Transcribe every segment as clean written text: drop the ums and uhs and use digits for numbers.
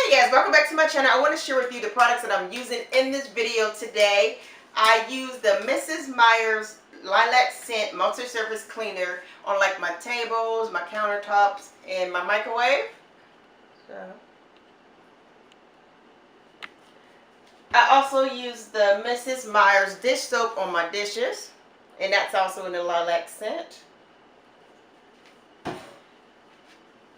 Hey guys, welcome back to my channel. I want to share with you the products that I'm using in this video today. I use the Mrs. Meyers Lilac Scent Multi-Surface Cleaner on like my tables, my countertops, and my microwave. I also use the Mrs. Meyers dish soap on my dishes, and that's also in the lilac scent.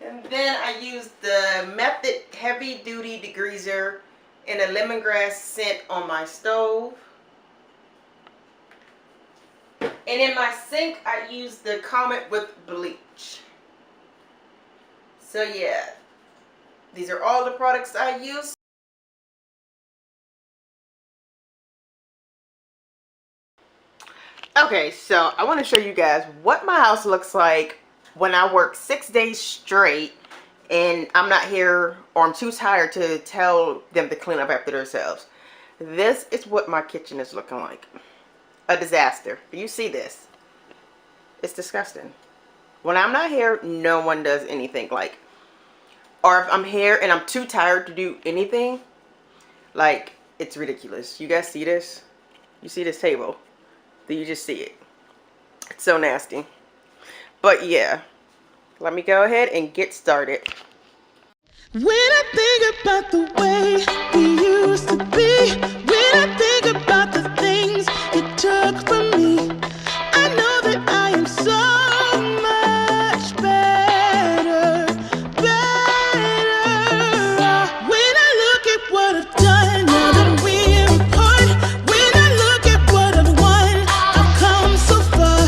And then I use the Method Heavy Duty Degreaser in a lemongrass scent on my stove. And in my sink, I use the Comet with bleach. So yeah, these are all the products I use. Okay, so I want to show you guys what my house looks like when I work 6 days straight and I'm not here, or I'm too tired to tell them to clean up after themselves. This is what my kitchen is looking like. A disaster. You see this? It's disgusting. When I'm not here, no one does anything. Like, or if I'm here and I'm too tired to do anything, like, it's ridiculous. You guys see this? You see this table? Do you just see it? It's so nasty. But yeah, let me go ahead and get started. When I think about the way we used to be, when I think about the things you took from me, I know that I am so much better. When I look at what I've done, now that we're apart, when I look at what I've won, I've come so far.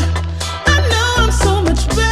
I know I'm so much better.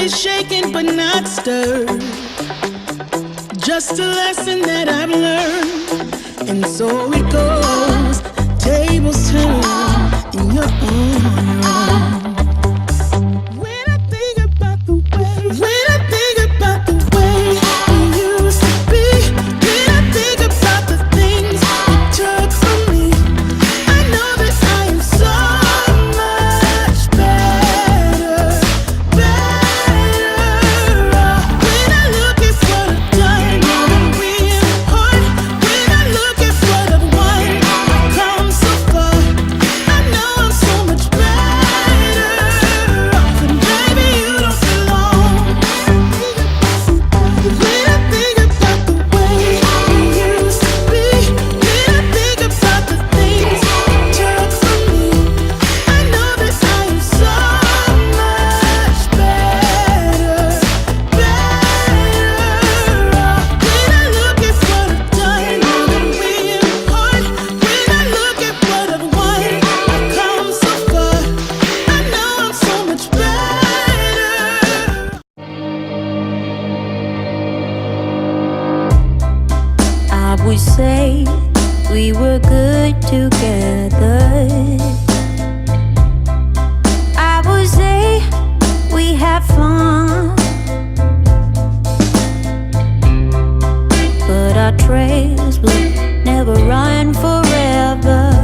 Shaken but not stirred, just a lesson that I've learned, and so it goes. Tables turn in your own. When I think about the way, when I think about the way we used to be, when I think about the things you took from me, I know that I am so much better. When I look at what I've done, now that we're apart, when I look at what I've would say we were good together. I would say we had fun, but our trails will never run forever.